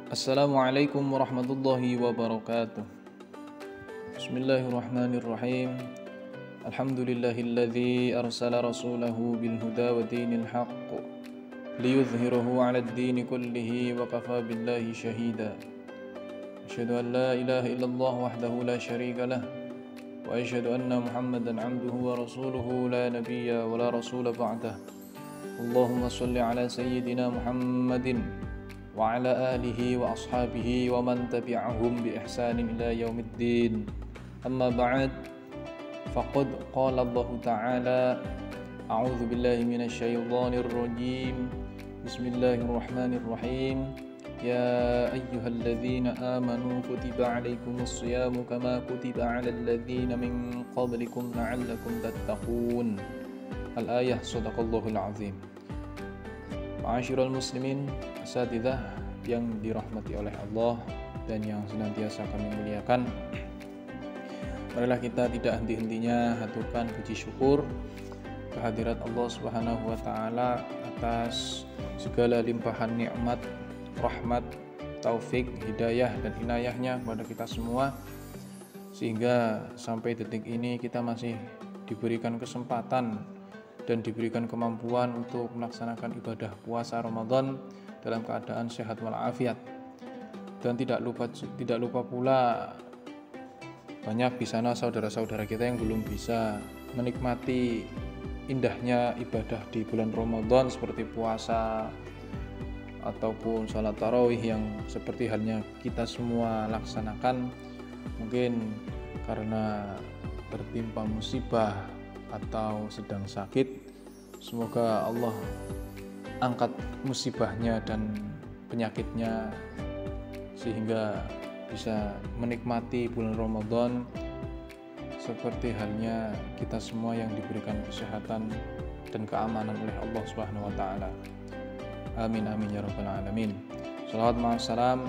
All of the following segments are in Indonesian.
Assalamualaikum warahmatullahi wabarakatuh. Bismillahirrahmanirrahim. Alhamdulillahilladzi arsala rasulahu bilhuda wa dinil haqq liyudhhirahu 'alad dini kullihi wa kafa billahi shahida. Asyhadu an la ilaha illallah wahdahu la syarika lah wa asyhadu anna Muhammadan 'abduhu wa rasuluhu la nabiyya wa la rasula ba'dah. Allahumma shalli 'ala sayyidina Muhammadin wa ala alihi wa ashabihi wa man tabi'ahum bi ihsanin ila yaumiddin. Amma ba'd, faqad qala Allah ta'ala, a'udzu billahi minasy syaithanir rajim. Bismillahirrahmanirrahim. Ya ayyuhalladzina amanu kutiba 'alaikumus syiyamu kama kutiba 'alal ladzina min qablikum la'allakum tattaqun. Al-ayah, shadaqallahul azim. Ma'asyiral muslimin, asatidzah yang dirahmati oleh Allah dan yang senantiasa kami muliakan, marilah kita tidak henti-hentinya haturkan puji syukur kehadirat Allah Subhanahu wa taala atas segala limpahan nikmat, rahmat, taufik, hidayah dan inayahnya kepada kita semua, sehingga sampai detik ini kita masih diberikan kesempatan dan diberikan kemampuan untuk melaksanakan ibadah puasa Ramadan dalam keadaan sehat walafiat. Dan tidak lupa pula banyak di sana saudara-saudara kita yang belum bisa menikmati indahnya ibadah di bulan Ramadan seperti puasa ataupun sholat tarawih yang seperti halnya kita semua laksanakan, mungkin karena tertimpa musibah atau sedang sakit. Semoga Allah angkat musibahnya dan penyakitnya sehingga bisa menikmati bulan Ramadan seperti halnya kita semua yang diberikan kesehatan dan keamanan oleh Allah Subhanahu wa taala. Amin amin ya rabbal alamin. Shalawat ma'assalam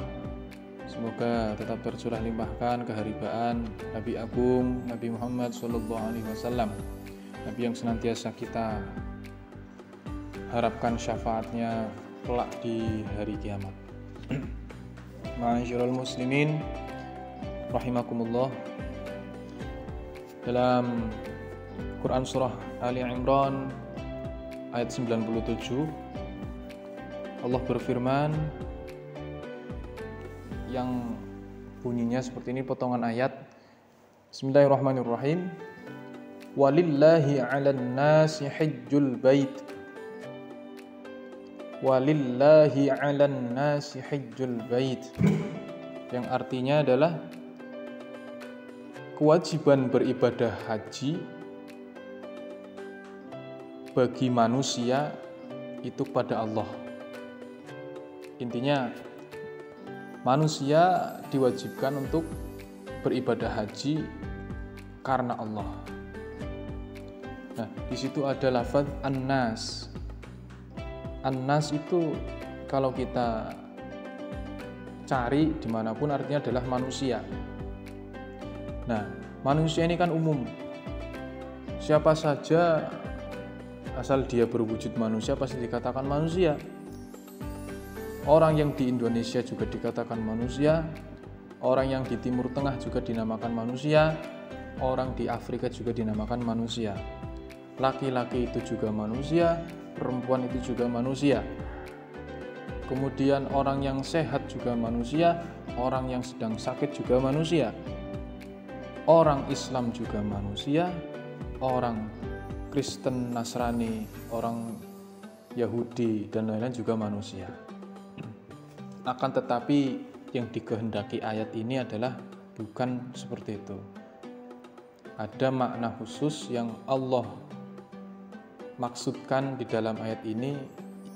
semoga tetap tercurah limpahkan keharibaan Nabi Agung Nabi Muhammad sallallahu alaihi wasallam, Nabi yang senantiasa kita harapkan syafaatnya kelak di hari kiamat. Ma'asyiral muslimin rahimakumullah, dalam Quran surah Ali Imran ayat 97 Allah berfirman yang bunyinya seperti ini, potongan ayat. Bismillahirrahmanirrahim. Walillahi 'alan nasi hajjul bait. Walillahi 'alan nasi hajjul bait. Yang artinya adalah kewajiban beribadah haji bagi manusia itu pada Allah. Intinya manusia diwajibkan untuk beribadah haji karena Allah. Nah, di situ ada lafaz an-nas. An-nas itu kalau kita cari dimanapun artinya adalah manusia. Nah, manusia ini kan umum. Siapa saja asal dia berwujud manusia pasti dikatakan manusia. Orang yang di Indonesia juga dikatakan manusia, orang yang di Timur Tengah juga dinamakan manusia, orang di Afrika juga dinamakan manusia. Laki-laki itu juga manusia, perempuan itu juga manusia. Kemudian orang yang sehat juga manusia, orang yang sedang sakit juga manusia. Orang Islam juga manusia, orang Kristen, Nasrani, orang Yahudi dan lain-lain juga manusia. Akan tetapi yang dikehendaki ayat ini adalah bukan seperti itu. Ada makna khusus yang Allah maksudkan di dalam ayat ini.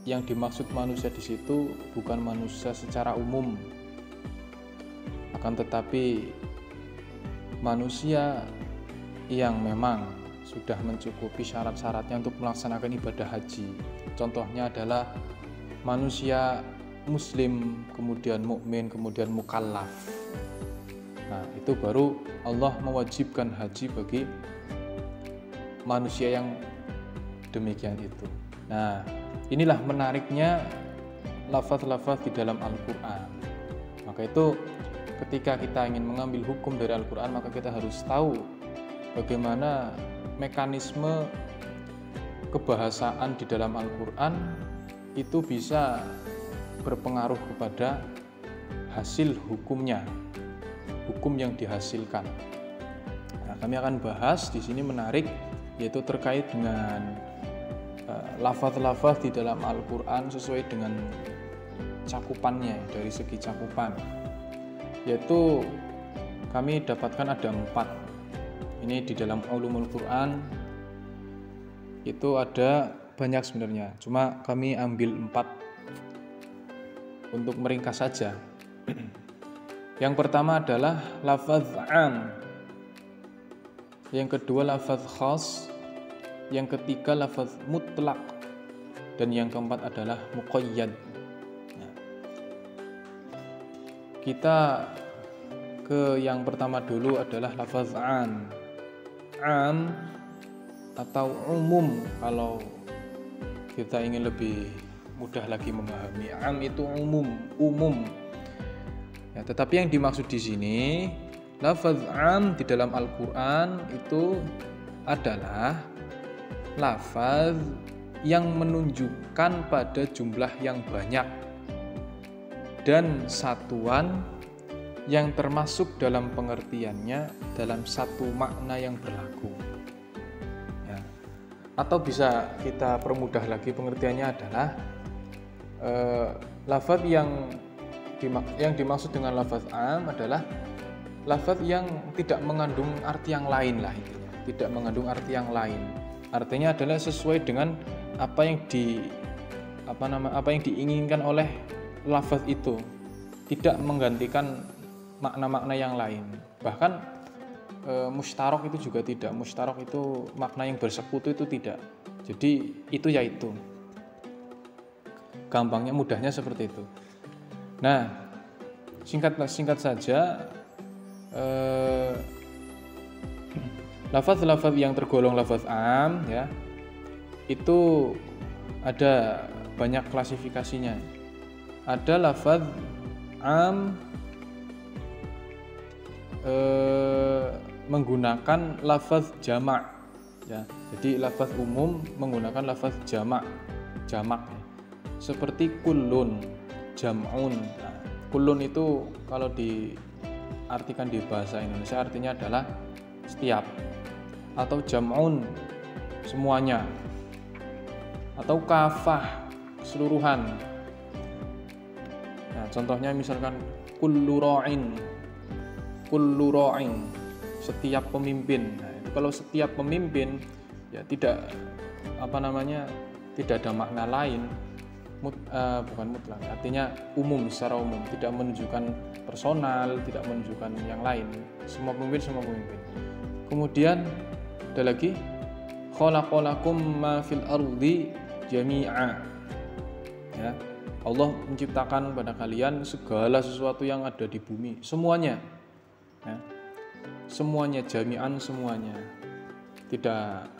Yang dimaksud manusia di situ bukan manusia secara umum, akan tetapi manusia yang memang sudah mencukupi syarat-syaratnya untuk melaksanakan ibadah haji. Contohnya adalah manusia muslim, kemudian mukmin, kemudian mukallaf. Nah, itu baru Allah mewajibkan haji bagi manusia yang demikian itu. Nah, inilah menariknya lafaz-lafaz di dalam Al-Quran. Maka itu ketika kita ingin mengambil hukum dari Al-Quran, maka kita harus tahu bagaimana mekanisme kebahasaan di dalam Al-Quran itu bisa berpengaruh kepada hasil hukumnya, hukum yang dihasilkan. Nah, kami akan bahas di sini menarik, yaitu terkait dengan lafaz-lafaz di dalam Al-Quran sesuai dengan cakupannya, dari segi cakupan. Yaitu kami dapatkan ada 4. Ini di dalam Ulumul Quran itu ada banyak sebenarnya, cuma kami ambil 4 untuk meringkas saja. Yang pertama adalah lafaz am, yang kedua lafaz khas, yang ketiga lafaz mutlak, dan yang keempat adalah muqayyad. Nah, kita ke yang pertama dulu adalah lafaz am. Am atau umum, kalau kita ingin lebih mudah lagi memahami. Am itu umum. Ya, tetapi yang dimaksud di sini lafaz am di dalam Al-Quran itu adalah lafaz yang menunjukkan pada jumlah yang banyak dan satuan yang termasuk dalam pengertiannya dalam satu makna yang berlaku. Ya. Atau bisa kita permudah lagi pengertiannya adalah lafaz yang dimaksud dengan lafaz am adalah lafaz yang tidak mengandung arti yang lain lah, intinya tidak mengandung arti yang lain. Artinya adalah sesuai dengan apa yang diinginkan oleh lafaz itu, tidak menggantikan makna-makna yang lain. Bahkan mustarok itu juga tidak. Mustarok itu makna yang bersekutu itu tidak. Jadi itu ya itu. Gampangnya, mudahnya seperti itu. Nah, singkat saja, lafaz-lafaz yang tergolong lafaz am ya, itu ada banyak klasifikasinya. Ada lafaz am menggunakan lafaz jamak ya. Jadi lafaz umum menggunakan lafaz jamak ya. Seperti kullun, jam'un. Nah, kullun itu kalau diartikan di bahasa Indonesia artinya adalah setiap, atau jam'un semuanya, atau kafah keseluruhan. Nah, contohnya misalkan kullu ra'in, setiap pemimpin. Nah, itu kalau setiap pemimpin ya tidak ada makna lain, bukan mutlak, artinya umum, secara umum, tidak menunjukkan personal, tidak menunjukkan yang lain, semua pemimpin. Kemudian ada lagi khalaqalakum ma fil ardi jami'a ya, Allah menciptakan pada kalian segala sesuatu yang ada di bumi, semuanya ya. Semuanya, jami'an, semuanya, tidak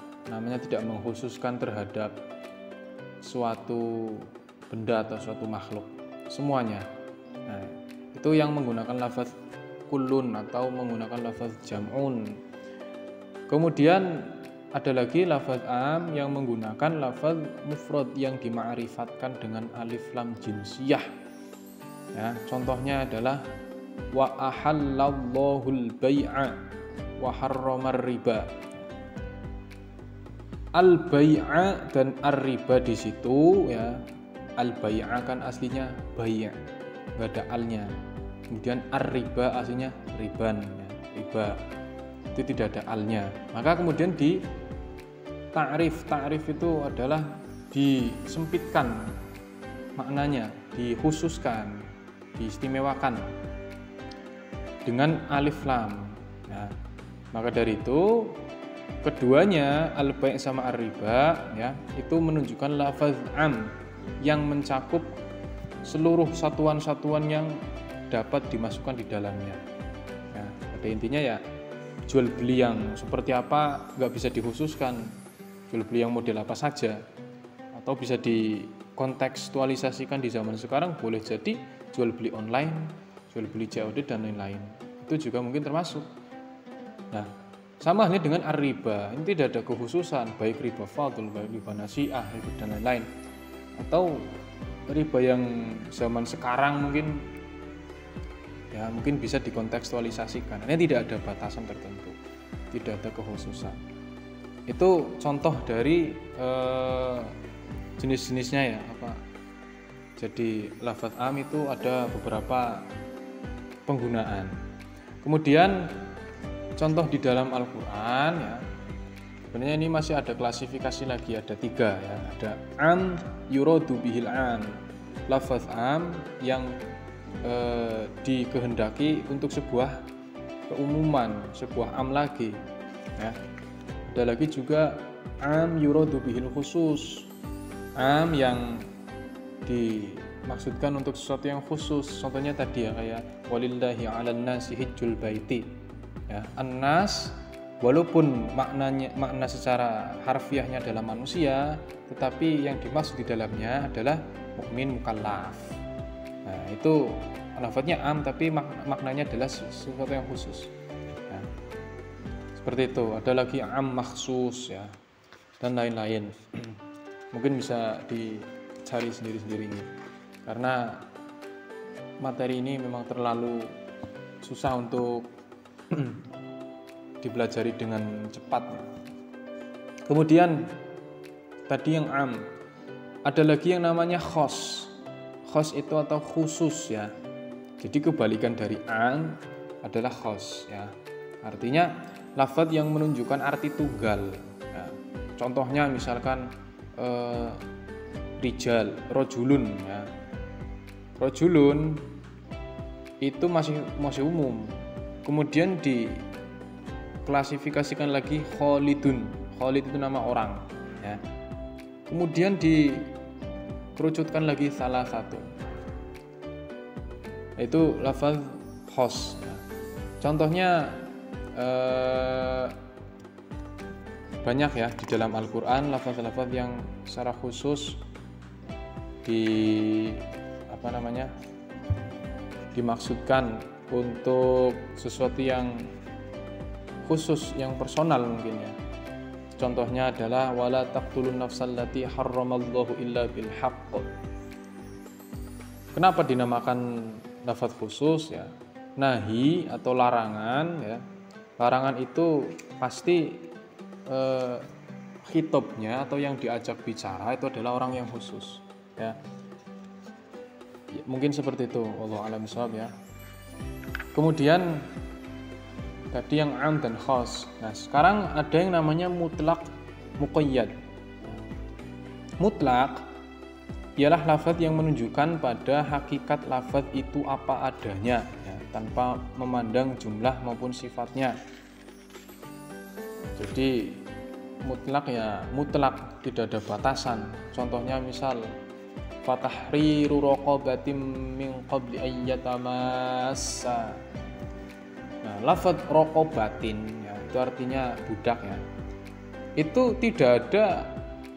mengkhususkan terhadap suatu benda atau suatu makhluk, semuanya. Nah, itu yang menggunakan lafaz kullun atau menggunakan lafaz jam'un. Kemudian ada lagi lafaz am yang menggunakan lafaz mufrad yang dima'rifatkan dengan alif lam jinsiyah. Ya, contohnya adalah wa ahallallahu al-bai'a wa harramar riba. Al-bai'a dan ar-riba di situ ya. Al-bai'a kan aslinya bai', enggak ada alnya. Kemudian ar-riba aslinya riban ya, riba. Itu tidak ada alnya. Maka kemudian di ta'rif itu adalah disempitkan maknanya, dikhususkan, diistimewakan dengan alif lam. Nah, maka dari itu keduanya al-bai' sama ar-riba ya, itu menunjukkan lafaz am yang mencakup seluruh satuan-satuan yang dapat dimasukkan di dalamnya. Nah, pada intinya ya jual beli yang seperti apa nggak bisa dikhususkan, jual beli yang model apa saja, atau bisa dikontekstualisasikan di zaman sekarang, boleh jadi jual beli online, jual beli COD dan lain-lain. Itu juga mungkin termasuk. Nah, sama halnya dengan ar-riba. Ini tidak ada kekhususan, baik riba fadl, baik riba nasi'ah, dan lain-lain. Atau riba yang zaman sekarang mungkin bisa dikontekstualisasikan. Ini tidak ada batasan tertentu, tidak ada kekhususan. Itu contoh dari jenis-jenisnya ya. Jadi lafaz am itu ada beberapa penggunaan. Kemudian contoh di dalam Al-Quran ya, sebenarnya ini masih ada klasifikasi lagi, ada 3 ya. Ada am yuradu bihil am, lafaz am yang dikehendaki untuk sebuah keumuman, sebuah am lagi ya. Ada lagi juga am yuradu bihil khusus, am yang dimaksudkan untuk sesuatu yang khusus. Contohnya tadi ya, kayak walillahi 'alan nasi hijjul baiti ya. An-nas walaupun makna secara harfiahnya adalah manusia, tetapi yang dimaksud di dalamnya adalah mukmin mukallaf. Nah, itu lafadznya am tapi maknanya adalah sesuatu yang khusus. Nah, seperti itu. Ada lagi am makhsus ya, dan lain-lain. Mungkin bisa dicari sendiri-sendiri karena materi ini memang terlalu susah untuk dipelajari dengan cepat. Kemudian tadi yang am, ada lagi yang namanya khos. Khos itu atau khusus ya. Jadi kebalikan dari am adalah khos ya. Artinya lafaz yang menunjukkan arti tunggal ya. Contohnya misalkan rijal, rojulun ya. Rojulun itu masih umum. Kemudian diklasifikasikan lagi Khalidun. Khalid itu nama orang ya. Kemudian dikerucutkan lagi salah satu, yaitu lafaz khos ya. Contohnya banyak ya di dalam Al-Quran lafaz-lafaz yang secara khusus dimaksudkan untuk sesuatu yang khusus, yang personal mungkin ya. Contohnya adalah wala taqtulun nafsallati harramallahu illa bil haqq. Kenapa dinamakan lafaz khusus ya? Nahi atau larangan ya. Larangan itu pasti khitabnya atau yang diajak bicara itu adalah orang yang khusus ya. Mungkin seperti itu, wallahu a'lam bishawab ya. Kemudian tadi yang am dan khas. Nah, sekarang ada yang namanya mutlak muqayyad. Mutlak ialah lafaz yang menunjukkan pada hakikat lafaz itu apa adanya ya, tanpa memandang jumlah maupun sifatnya. Jadi mutlak ya mutlak, tidak ada batasan. Contohnya misal fatahriru raqabatin min qabli ayyatamassa. Nah, lafaz raqabatin ya, itu artinya budak ya. Itu tidak ada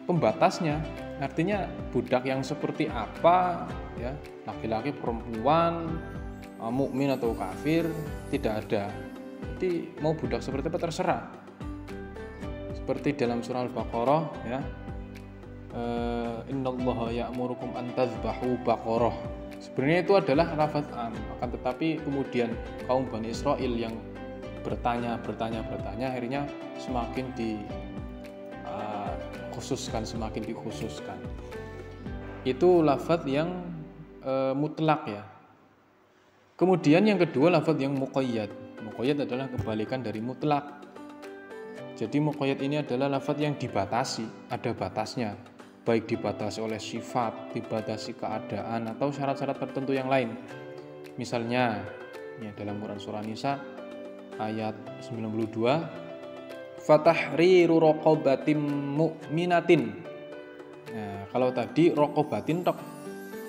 pembatasnya. Artinya budak yang seperti apa ya, laki-laki, perempuan, mukmin atau kafir, tidak ada. Jadi mau budak seperti apa terserah. Seperti dalam surah Al-Baqarah ya. Innallaha ya'murukum an tadhbahu baqarah. Sebenarnya itu adalah lafaz am, akan tetapi kemudian kaum Bani Israel yang bertanya akhirnya semakin semakin dikhususkan. Itu lafaz yang mutlak ya. Kemudian yang kedua lafaz yang muqayyad. Muqayyad adalah kebalikan dari mutlak. Jadi muqayyad ini adalah lafaz yang dibatasi, ada batasnya. Baik dibatasi oleh sifat, dibatasi keadaan, atau syarat-syarat tertentu yang lain. Misalnya, ya dalam Quran Surah Nisa ayat 92, fatahriru raqabatin mu'minatin. Nah, kalau tadi raqabatin tok,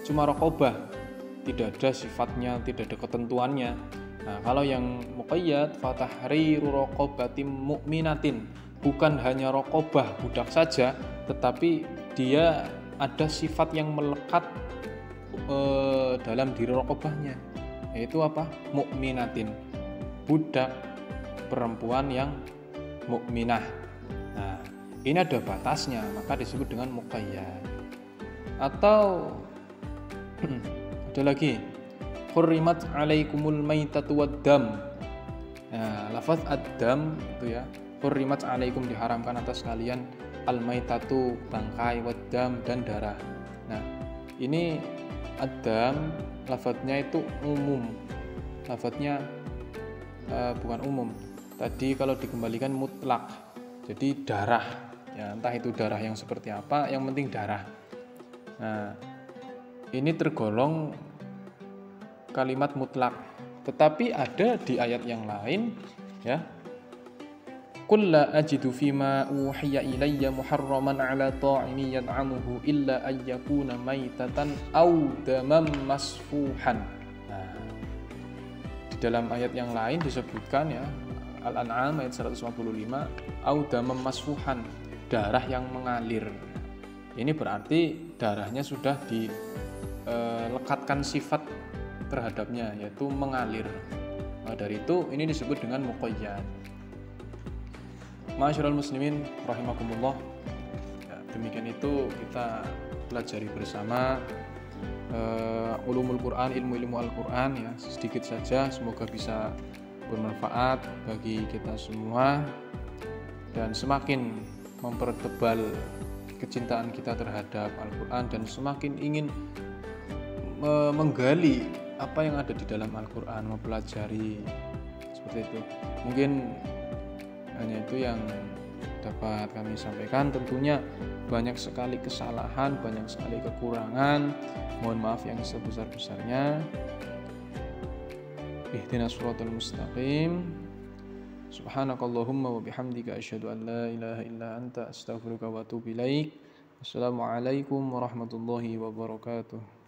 cuma raqabah, tidak ada sifatnya, tidak ada ketentuannya. Nah, kalau yang muqayyad fatahriru raqabatin mu'minatin, bukan hanya raqabah budak saja, tetapi dia ada sifat yang melekat dalam diri raqabahnya. yaitu apa? Mukminatin, budak perempuan yang mukminah. Nah, ini ada batasnya, maka disebut dengan muqayyad. Atau ada lagi, hurrimat alaikumul maitatu waddam. Nah, lafaz ad-dam itu ya, hurrimat alaikum, diharamkan atas kalian, al-maitatu bangkai, waddam dan darah. Nah, ini ad-dam lafaznya itu umum. Lafaznya bukan umum. Tadi kalau dikembalikan mutlak. Jadi darah. Ya, entah itu darah yang seperti apa, yang penting darah. Nah, ini tergolong kalimat mutlak. Tetapi ada di ayat yang lain ya. Qul la ajidu fima uhiya ilayya muharraman ala ta'imi yat'amuhu illa an yakuna maitatan aw daman masfuhan. Nah, di dalam ayat yang lain disebutkan ya, Al-An'am ayat 155, aw daman masfuhan, darah yang mengalir. Ini berarti darahnya sudah dilekatkan sifat terhadapnya, yaitu mengalir. Nah, dari itu ini disebut dengan muqayyad. Ma'asyiral muslimin rahimakumullah. Ya, demikian itu kita pelajari bersama ulumul Quran, ilmu-ilmu Al-Quran ya, sedikit saja, semoga bisa bermanfaat bagi kita semua dan semakin mempertebal kecintaan kita terhadap Al-Quran dan semakin ingin menggali apa yang ada di dalam Al-Quran, mempelajari seperti itu. Mungkin hanya itu yang dapat kami sampaikan. Tentunya banyak sekali kesalahan, banyak sekali kekurangan, mohon maaf yang sebesar-besarnya. Ihdinas siratal mustaqim. Subhanakallahumma wa bihamdika asyhadu an la ilaha illa anta astaghfiruka wa atubu ilaik. Wassalamualaikum warahmatullahi wabarakatuh.